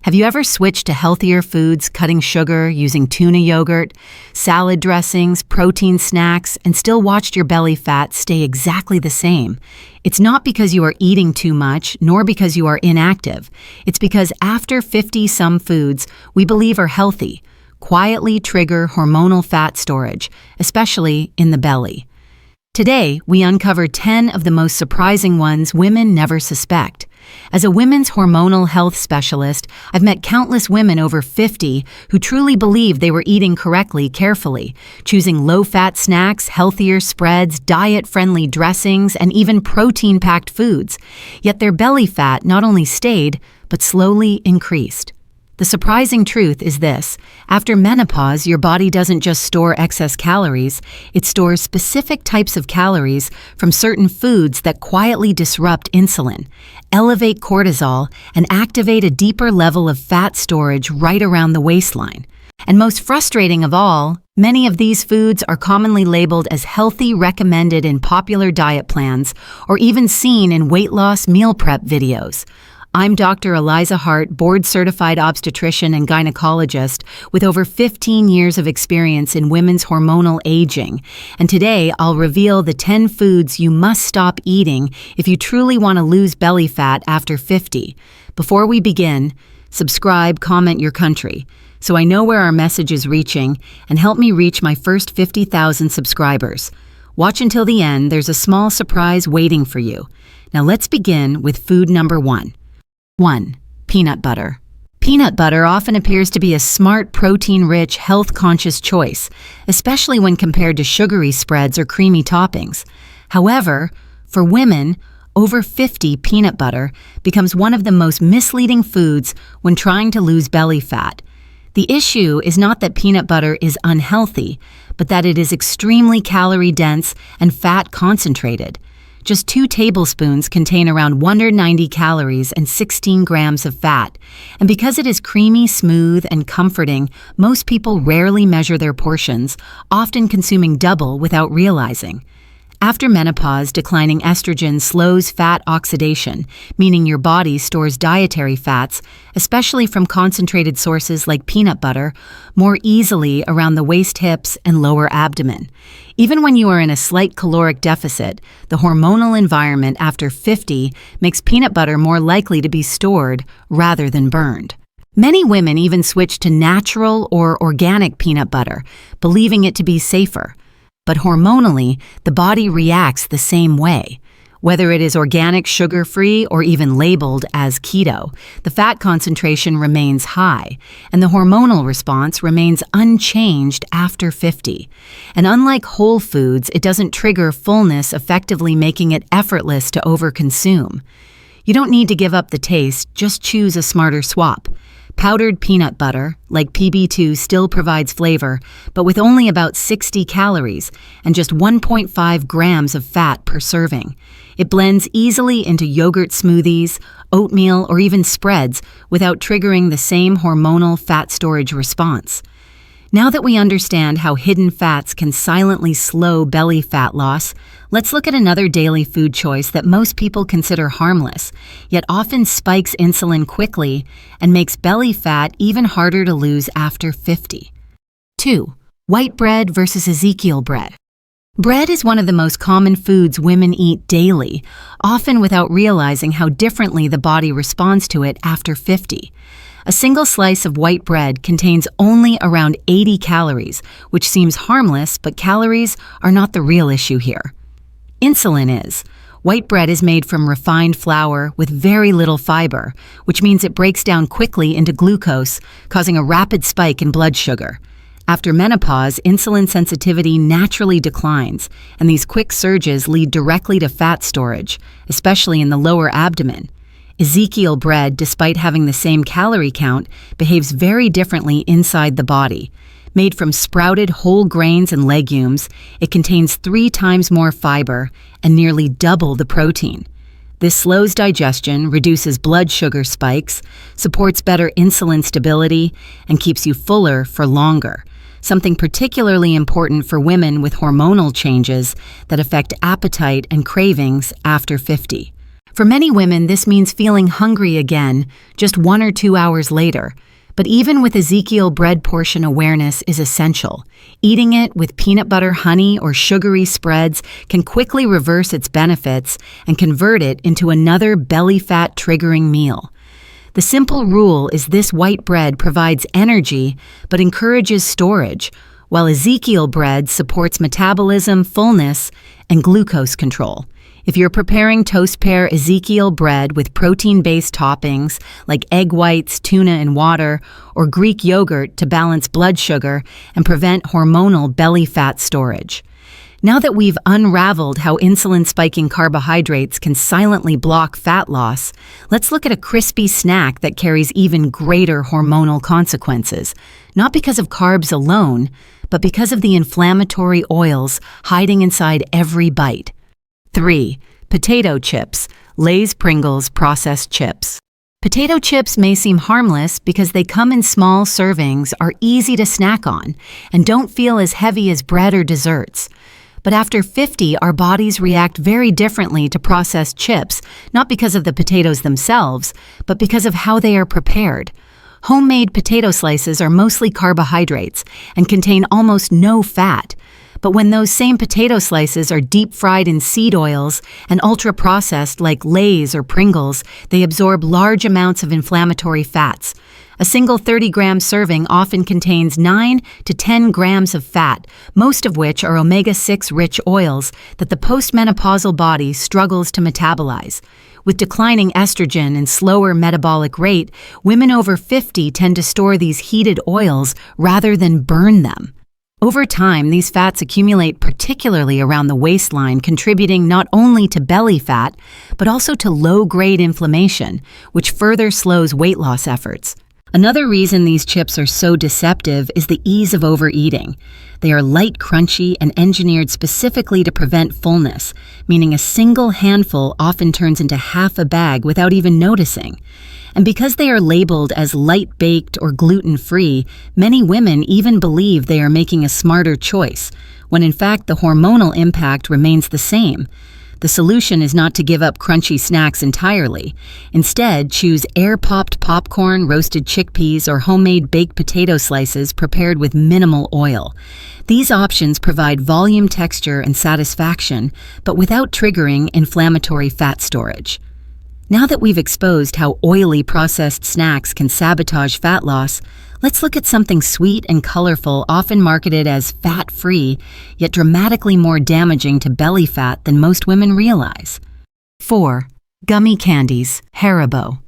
Have you ever switched to healthier foods, cutting sugar, using tuna yogurt, salad dressings, protein snacks, and still watched your belly fat stay exactly the same? It's not because you are eating too much, nor because you are inactive. It's because after 50, some foods we believe are healthy quietly trigger hormonal fat storage, especially in the belly. Today, we uncover 10 of the most surprising ones women never suspect. As a women's hormonal health specialist, I've met countless women over 50 who truly believed they were eating correctly, carefully, choosing low-fat snacks, healthier spreads, diet-friendly dressings, and even protein-packed foods. Yet their belly fat not only stayed, but slowly increased. The surprising truth is this: after menopause, your body doesn't just store excess calories, it stores specific types of calories from certain foods that quietly disrupt insulin, elevate cortisol, and activate a deeper level of fat storage right around the waistline. And most frustrating of all, many of these foods are commonly labeled as healthy, recommended in popular diet plans, or even seen in weight loss meal prep videos. I'm Dr. Eliza Hart, board-certified obstetrician and gynecologist with over 15 years of experience in women's hormonal aging, and today I'll reveal the 10 foods you must stop eating if you truly want to lose belly fat after 50. Before we begin, subscribe, comment your country, so I know where our message is reaching, and help me reach my first 50,000 subscribers. Watch until the end, there's a small surprise waiting for you. Now let's begin with food number 1. 1. Peanut butter. Peanut butter often appears to be a smart, protein-rich, health-conscious choice, especially when compared to sugary spreads or creamy toppings. However, for women, over 50, peanut butter becomes one of the most misleading foods when trying to lose belly fat. The issue is not that peanut butter is unhealthy, but that it is extremely calorie-dense and fat-concentrated. Just 2 tablespoons contain around 190 calories and 16 grams of fat. And because it is creamy, smooth, and comforting, most people rarely measure their portions, often consuming double without realizing. After menopause, declining estrogen slows fat oxidation, meaning your body stores dietary fats, especially from concentrated sources like peanut butter, more easily around the waist, hips, and lower abdomen. Even when you are in a slight caloric deficit, the hormonal environment after 50 makes peanut butter more likely to be stored rather than burned. Many women even switch to natural or organic peanut butter, believing it to be safer. But hormonally, the body reacts the same way. Whether it is organic, sugar-free, or even labeled as keto, the fat concentration remains high, and the hormonal response remains unchanged after 50. And unlike whole foods, it doesn't trigger fullness, effectively making it effortless to overconsume. You don't need to give up the taste, just choose a smarter swap. Powdered peanut butter, like PB2, still provides flavor, but with only about 60 calories and just 1.5 grams of fat per serving. It blends easily into yogurt smoothies, oatmeal, or even spreads without triggering the same hormonal fat storage response. Now that we understand how hidden fats can silently slow belly fat loss, let's look at another daily food choice that most people consider harmless, yet often spikes insulin quickly and makes belly fat even harder to lose after 50. 2. White bread versus Ezekiel bread. Bread is one of the most common foods women eat daily, often without realizing how differently the body responds to it after 50. A single slice of white bread contains only around 80 calories, which seems harmless, but calories are not the real issue here. Insulin is. White bread is made from refined flour with very little fiber, which means it breaks down quickly into glucose, causing a rapid spike in blood sugar. After menopause, insulin sensitivity naturally declines, and these quick surges lead directly to fat storage, especially in the lower abdomen. Ezekiel bread, despite having the same calorie count, behaves very differently inside the body. Made from sprouted whole grains and legumes, it contains 3 times more fiber and nearly double the protein. This slows digestion, reduces blood sugar spikes, supports better insulin stability, and keeps you fuller for longer, something particularly important for women with hormonal changes that affect appetite and cravings after 50. For many women, this means feeling hungry again just 1 or 2 hours later. But even with Ezekiel bread portion awareness is essential. Eating it with peanut butter, honey, or sugary spreads can quickly reverse its benefits and convert it into another belly fat triggering meal. The simple rule is this white bread provides energy but encourages storage, while Ezekiel bread supports metabolism, fullness, and glucose control. If you're preparing toast pair Ezekiel bread with protein-based toppings like egg whites, tuna and water, or Greek yogurt to balance blood sugar and prevent hormonal belly fat storage. Now that we've unraveled how insulin-spiking carbohydrates can silently block fat loss, let's look at a crispy snack that carries even greater hormonal consequences, not because of carbs alone, but because of the inflammatory oils hiding inside every bite. 3. Potato chips, Lay's Pringles processed chips. Potato chips may seem harmless because they come in small servings, are easy to snack on, and don't feel as heavy as bread or desserts. But after 50, our bodies react very differently to processed chips, not because of the potatoes themselves, but because of how they are prepared. Homemade potato slices are mostly carbohydrates and contain almost no fat. But when those same potato slices are deep fried in seed oils and ultra-processed like Lay's or Pringles, they absorb large amounts of inflammatory fats. A single 30-gram serving often contains 9 to 10 grams of fat, most of which are omega-6 rich oils that the postmenopausal body struggles to metabolize. With declining estrogen and slower metabolic rate, women over 50 tend to store these heated oils rather than burn them. Over time, these fats accumulate particularly around the waistline, contributing not only to belly fat, but also to low-grade inflammation, which further slows weight loss efforts. Another reason these chips are so deceptive is the ease of overeating. They are light, crunchy, and engineered specifically to prevent fullness, meaning a single handful often turns into half a bag without even noticing. And because they are labeled as light-baked or gluten-free, many women even believe they are making a smarter choice, when in fact the hormonal impact remains the same. The solution is not to give up crunchy snacks entirely. Instead, choose air-popped popcorn, roasted chickpeas, or homemade baked potato slices prepared with minimal oil. These options provide volume, texture, and satisfaction, but without triggering inflammatory fat storage. Now that we've exposed how oily processed snacks can sabotage fat loss, let's look at something sweet and colorful, often marketed as fat-free, yet dramatically more damaging to belly fat than most women realize. 4. Gummy candies, Haribo.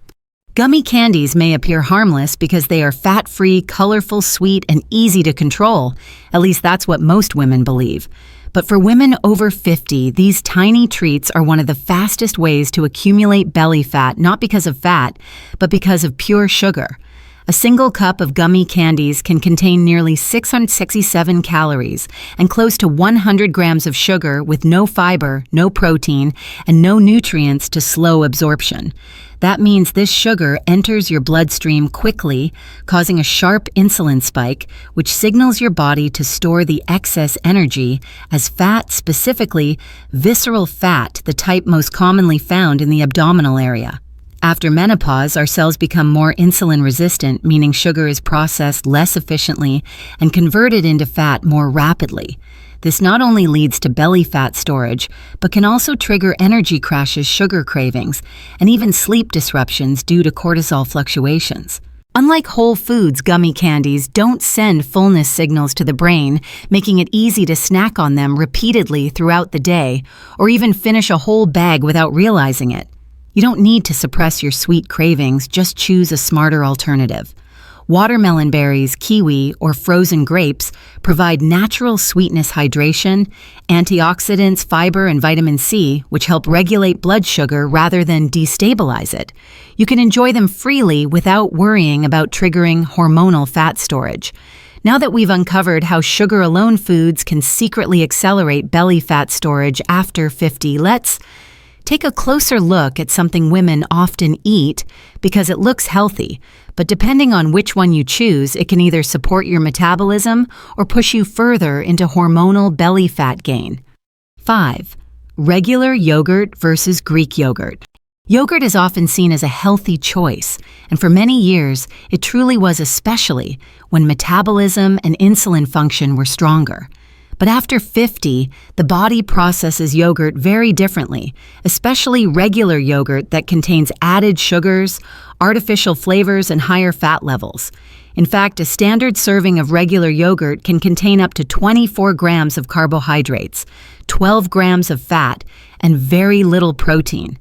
Gummy candies may appear harmless because they are fat-free, colorful, sweet, and easy to control. At least that's what most women believe. But for women over 50, these tiny treats are one of the fastest ways to accumulate belly fat, not because of fat, but because of pure sugar. A single cup of gummy candies can contain nearly 667 calories and close to 100 grams of sugar with no fiber, no protein, and no nutrients to slow absorption. That means this sugar enters your bloodstream quickly, causing a sharp insulin spike, which signals your body to store the excess energy as fat, specifically visceral fat, the type most commonly found in the abdominal area. After menopause, our cells become more insulin resistant, meaning sugar is processed less efficiently and converted into fat more rapidly. This not only leads to belly fat storage, but can also trigger energy crashes, sugar cravings, and even sleep disruptions due to cortisol fluctuations. Unlike whole foods, gummy candies don't send fullness signals to the brain, making it easy to snack on them repeatedly throughout the day, or even finish a whole bag without realizing it. You don't need to suppress your sweet cravings, just choose a smarter alternative. Watermelon berries, kiwi, or frozen grapes provide natural sweetness, hydration, antioxidants, fiber, and vitamin C, which help regulate blood sugar rather than destabilize it. You can enjoy them freely without worrying about triggering hormonal fat storage. Now that we've uncovered how sugar-alone foods can secretly accelerate belly fat storage after 50, let's take a closer look at something women often eat because it looks healthy, but depending on which one you choose, it can either support your metabolism or push you further into hormonal belly fat gain. 5. Regular yogurt versus Greek yogurt. Yogurt is often seen as a healthy choice, and for many years, it truly was, especially when metabolism and insulin function were stronger. But after 50, the body processes yogurt very differently, especially regular yogurt that contains added sugars, artificial flavors, and higher fat levels. In fact, a standard serving of regular yogurt can contain up to 24 grams of carbohydrates, 12 grams of fat, and very little protein.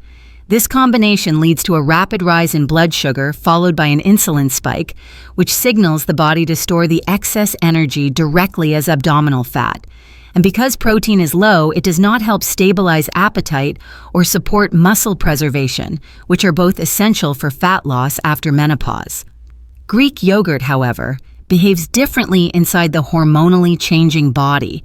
This combination leads to a rapid rise in blood sugar followed by an insulin spike, which signals the body to store the excess energy directly as abdominal fat. And because protein is low, it does not help stabilize appetite or support muscle preservation, which are both essential for fat loss after menopause. Greek yogurt, however, behaves differently inside the hormonally changing body.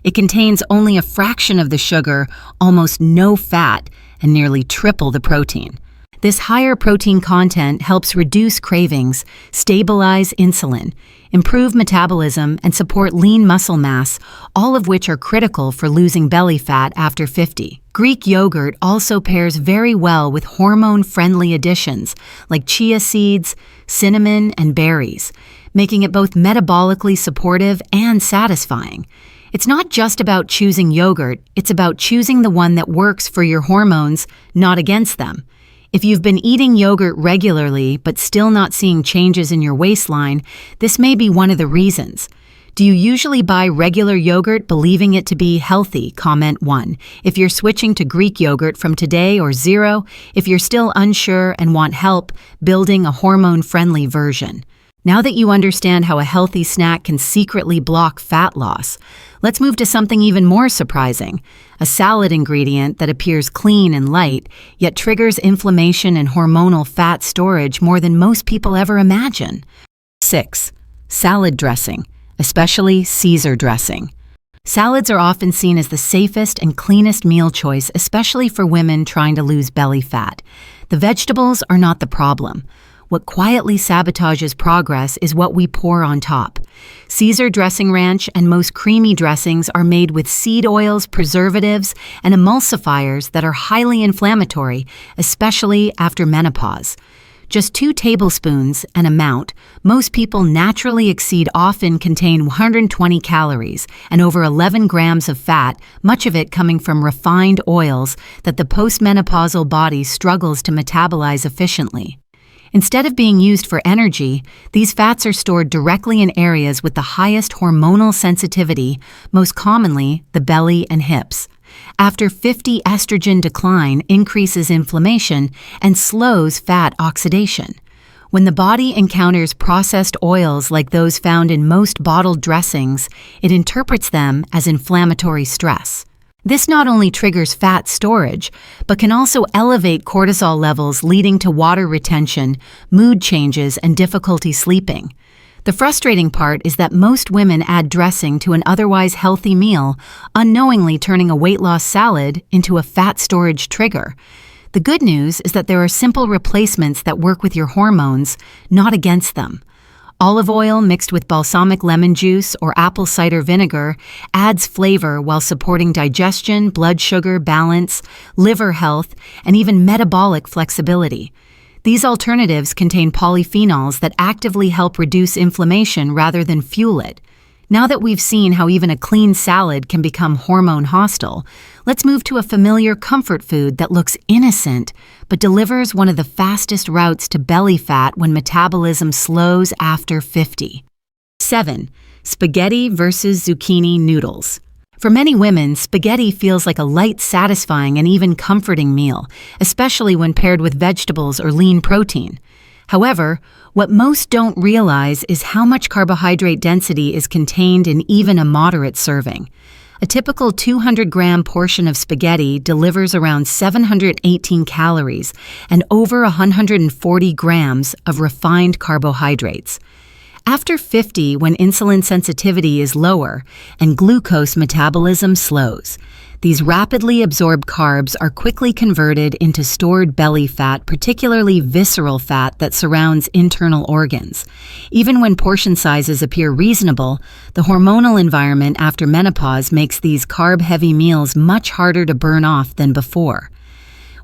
It contains only a fraction of the sugar, almost no fat, and nearly triple the protein. This higher protein content helps reduce cravings, stabilize insulin, improve metabolism, and support lean muscle mass, all of which are critical for losing belly fat after 50. Greek yogurt also pairs very well with hormone-friendly additions like chia seeds, cinnamon, and berries, making it both metabolically supportive and satisfying. It's not just about choosing yogurt, it's about choosing the one that works for your hormones, not against them. If you've been eating yogurt regularly but still not seeing changes in your waistline, this may be one of the reasons. Do you usually buy regular yogurt believing it to be healthy? Comment 1. If you're switching to Greek yogurt from today, or 0 if you're still unsure and want help building a hormone-friendly version. Now that you understand how a healthy snack can secretly block fat loss, let's move to something even more surprising, a salad ingredient that appears clean and light, yet triggers inflammation and hormonal fat storage more than most people ever imagine. 6. Salad dressing, especially Caesar dressing. Salads are often seen as the safest and cleanest meal choice, especially for women trying to lose belly fat. The vegetables are not the problem. What quietly sabotages progress is what we pour on top. Caesar dressing ranch and most creamy dressings are made with seed oils, preservatives, and emulsifiers that are highly inflammatory, especially after menopause. Just 2 tablespoons, an amount most people naturally exceed, often contain 120 calories and over 11 grams of fat, much of it coming from refined oils that the postmenopausal body struggles to metabolize efficiently. Instead of being used for energy, these fats are stored directly in areas with the highest hormonal sensitivity, most commonly the belly and hips. After 50, estrogen decline increases inflammation and slows fat oxidation. When the body encounters processed oils like those found in most bottled dressings, it interprets them as inflammatory stress. This not only triggers fat storage, but can also elevate cortisol levels, leading to water retention, mood changes, and difficulty sleeping. The frustrating part is that most women add dressing to an otherwise healthy meal, unknowingly turning a weight loss salad into a fat storage trigger. The good news is that there are simple replacements that work with your hormones, not against them. Olive oil mixed with balsamic lemon juice or apple cider vinegar adds flavor while supporting digestion, blood sugar balance, liver health, and even metabolic flexibility. These alternatives contain polyphenols that actively help reduce inflammation rather than fuel it. Now that we've seen how even a clean salad can become hormone hostile, let's move to a familiar comfort food that looks innocent but delivers one of the fastest routes to belly fat when metabolism slows after 50. 7. Spaghetti versus zucchini noodles. For many women, spaghetti feels like a light, satisfying, and even comforting meal, especially when paired with vegetables or lean protein. However, what most don't realize is how much carbohydrate density is contained in even a moderate serving. A typical 200-gram portion of spaghetti delivers around 718 calories and over 140 grams of refined carbohydrates. After 50, when insulin sensitivity is lower and glucose metabolism slows, these rapidly absorbed carbs are quickly converted into stored belly fat, particularly visceral fat that surrounds internal organs. Even when portion sizes appear reasonable, the hormonal environment after menopause makes these carb-heavy meals much harder to burn off than before.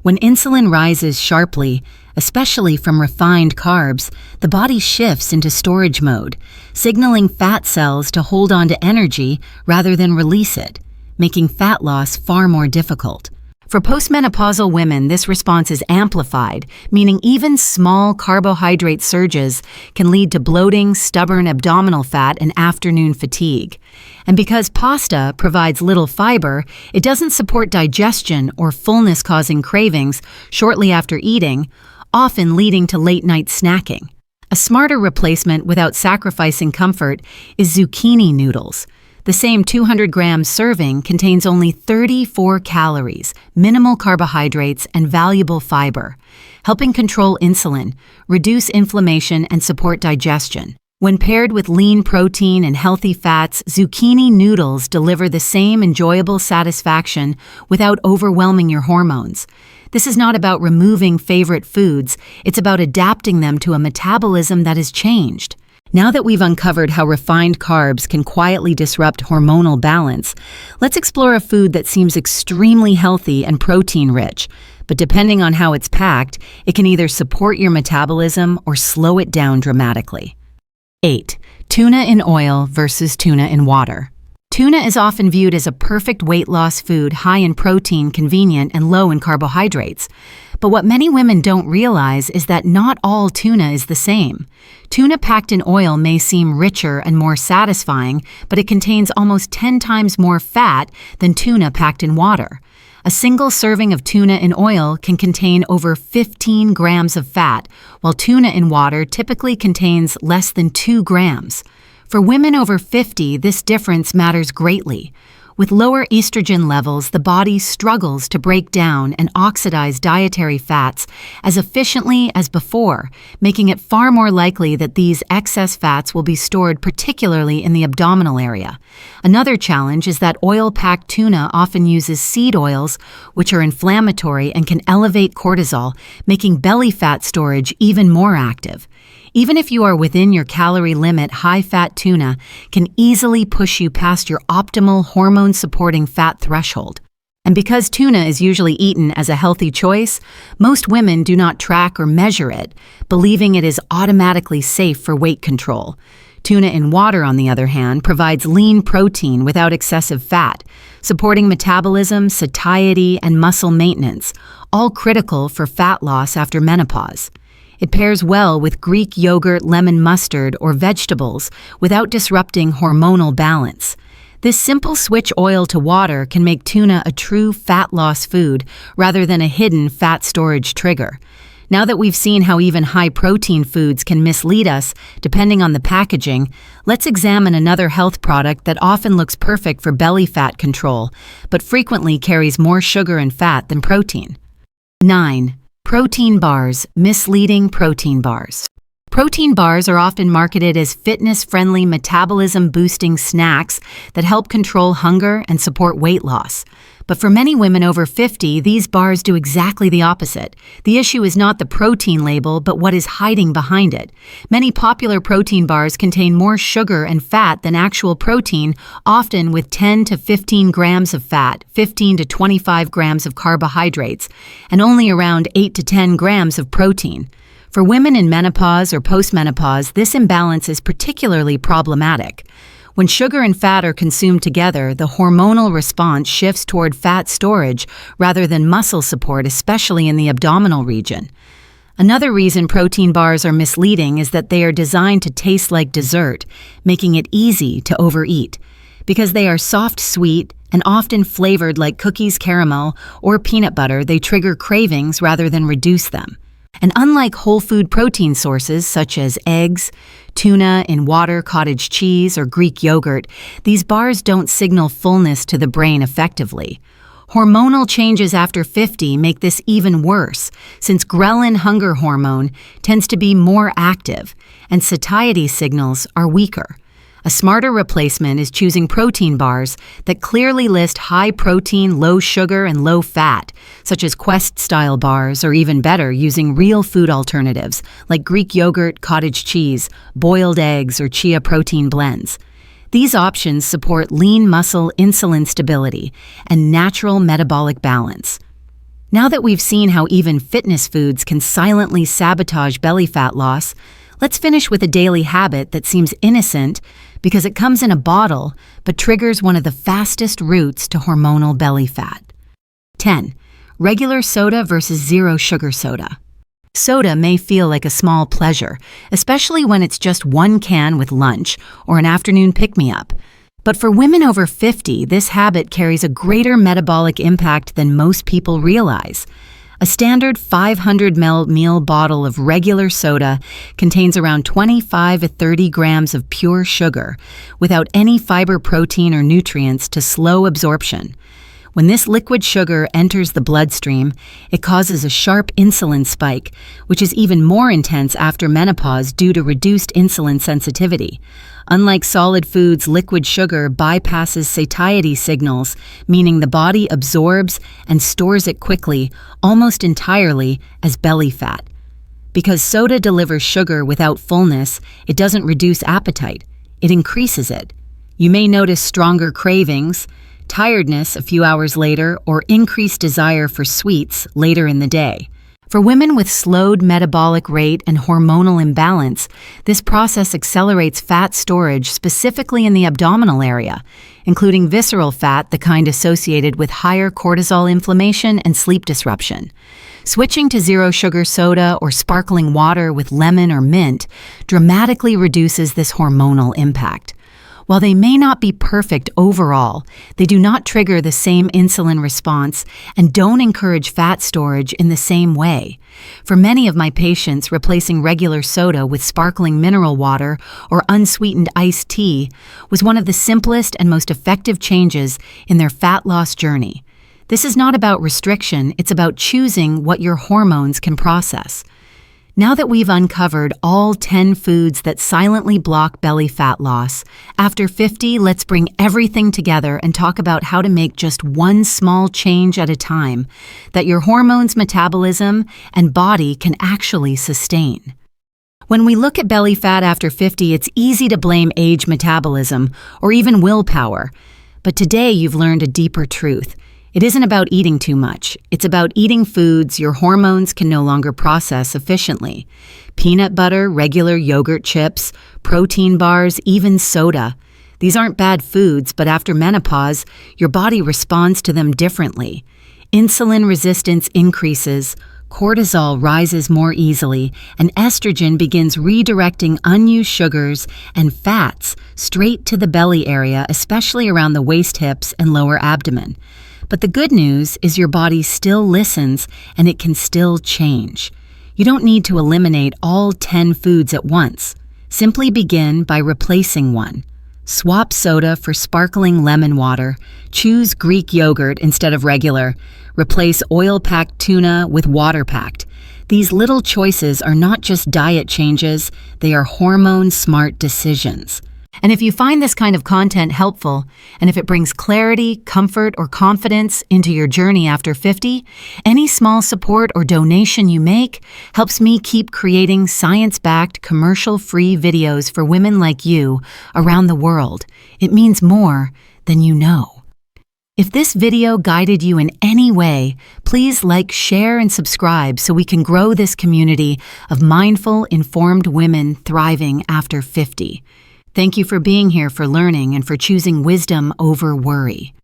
When insulin rises sharply, especially from refined carbs, the body shifts into storage mode, signaling fat cells to hold on to energy rather than release it, making fat loss far more difficult. For postmenopausal women, this response is amplified, meaning even small carbohydrate surges can lead to bloating, stubborn abdominal fat, and afternoon fatigue. And because pasta provides little fiber, it doesn't support digestion or fullness-causing cravings shortly after eating, often leading to late-night snacking. A smarter replacement without sacrificing comfort is zucchini noodles. The same 200-gram serving contains only 34 calories, minimal carbohydrates, and valuable fiber, helping control insulin, reduce inflammation, and support digestion. When paired with lean protein and healthy fats, zucchini noodles deliver the same enjoyable satisfaction without overwhelming your hormones. This is not about removing favorite foods, it's about adapting them to a metabolism that has changed. Now that we've uncovered how refined carbs can quietly disrupt hormonal balance, let's explore a food that seems extremely healthy and protein-rich, but depending on how it's packed, it can either support your metabolism or slow it down dramatically. 8. Tuna in oil versus tuna in water. Tuna is often viewed as a perfect weight loss food, high in protein, convenient, and low in carbohydrates. But what many women don't realize is that not all tuna is the same. Tuna packed in oil may seem richer and more satisfying, but it contains almost 10 times more fat than tuna packed in water. A single serving of tuna in oil can contain over 15 grams of fat, while tuna in water typically contains less than 2 grams. For women over 50, this difference matters greatly. With lower estrogen levels, the body struggles to break down and oxidize dietary fats as efficiently as before, making it far more likely that these excess fats will be stored particularly in the abdominal area. Another challenge is that oil-packed tuna often uses seed oils, which are inflammatory and can elevate cortisol, making belly fat storage even more active. Even if you are within your calorie limit, high-fat tuna can easily push you past your optimal hormone-supporting fat threshold. And because tuna is usually eaten as a healthy choice, most women do not track or measure it, believing it is automatically safe for weight control. Tuna in water, on the other hand, provides lean protein without excessive fat, supporting metabolism, satiety, and muscle maintenance, all critical for fat loss after menopause. It pairs well with Greek yogurt, lemon mustard, or vegetables without disrupting hormonal balance. This simple switch oil to water can make tuna a true fat loss food rather than a hidden fat storage trigger. Now that we've seen how even high-protein foods can mislead us depending on the packaging, let's examine another health product that often looks perfect for belly fat control, but frequently carries more sugar and fat than protein. 9. Protein bars, misleading protein bars. Protein bars are often marketed as fitness-friendly, metabolism-boosting snacks that help control hunger and support weight loss. But for many women over 50, these bars do exactly the opposite. The issue is not the protein label, but what is hiding behind it. Many popular protein bars contain more sugar and fat than actual protein, often with 10 to 15 grams of fat, 15 to 25 grams of carbohydrates, and only around 8 to 10 grams of protein. For women in menopause or postmenopause, this imbalance is particularly problematic. When sugar and fat are consumed together, the hormonal response shifts toward fat storage rather than muscle support, especially in the abdominal region. Another reason protein bars are misleading is that they are designed to taste like dessert, making it easy to overeat. Because they are soft, sweet, and often flavored like cookies, caramel, or peanut butter, they trigger cravings rather than reduce them. And unlike whole food protein sources such as eggs, tuna in water, cottage cheese, or Greek yogurt, these bars don't signal fullness to the brain effectively. Hormonal changes after 50 make this even worse, since ghrelin hunger hormone tends to be more active, and satiety signals are weaker. A smarter replacement is choosing protein bars that clearly list high protein, low sugar, and low fat, such as Quest-style bars, or even better, using real food alternatives like Greek yogurt, cottage cheese, boiled eggs, or chia protein blends. These options support lean muscle, insulin stability, and natural metabolic balance. Now that we've seen how even fitness foods can silently sabotage belly fat loss, let's finish with a daily habit that seems innocent because it comes in a bottle but triggers one of the fastest routes to hormonal belly fat. 10. Regular soda versus zero sugar soda. Soda may feel like a small pleasure, especially when it's just one can with lunch or an afternoon pick-me-up. But for women over 50, this habit carries a greater metabolic impact than most people realize. A standard 500 ml meal bottle of regular soda contains around 25 to 30 grams of pure sugar, without any fiber, protein, or nutrients to slow absorption. When this liquid sugar enters the bloodstream, it causes a sharp insulin spike, which is even more intense after menopause due to reduced insulin sensitivity. Unlike solid foods, liquid sugar bypasses satiety signals, meaning the body absorbs and stores it quickly, almost entirely, as belly fat. Because soda delivers sugar without fullness, it doesn't reduce appetite, it increases it. You may notice stronger cravings, tiredness a few hours later, or increased desire for sweets later in the day. For women with slowed metabolic rate and hormonal imbalance, this process accelerates fat storage specifically in the abdominal area, including visceral fat, the kind associated with higher cortisol inflammation and sleep disruption. Switching to zero sugar soda or sparkling water with lemon or mint dramatically reduces this hormonal impact. While they may not be perfect overall, they do not trigger the same insulin response and don't encourage fat storage in the same way. For many of my patients, replacing regular soda with sparkling mineral water or unsweetened iced tea was one of the simplest and most effective changes in their fat loss journey. This is not about restriction, it's about choosing what your hormones can process. Now that we've uncovered all 10 foods that silently block belly fat loss, after 50, let's bring everything together and talk about how to make just one small change at a time that your hormones, metabolism, and body can actually sustain. When we look at belly fat after 50, it's easy to blame age, metabolism, or even willpower. But today you've learned a deeper truth. It isn't about eating too much. It's about eating foods your hormones can no longer process efficiently. Peanut butter, regular yogurt chips, protein bars, even soda. These aren't bad foods, but after menopause, your body responds to them differently. Insulin resistance increases, cortisol rises more easily, and estrogen begins redirecting unused sugars and fats straight to the belly area, especially around the waist, hips, and lower abdomen. But the good news is your body still listens and it can still change. You don't need to eliminate all 10 foods at once. Simply begin by replacing one. Swap soda for sparkling lemon water. Choose Greek yogurt instead of regular. Replace oil-packed tuna with water-packed. These little choices are not just diet changes, they are hormone-smart decisions. And if you find this kind of content helpful, and if it brings clarity, comfort, or confidence into your journey after 50, any small support or donation you make helps me keep creating science-backed, commercial-free videos for women like you around the world. It means more than you know. If this video guided you in any way, please like, share, and subscribe so we can grow this community of mindful, informed women thriving after 50. Thank you for being here, for learning, and for choosing wisdom over worry.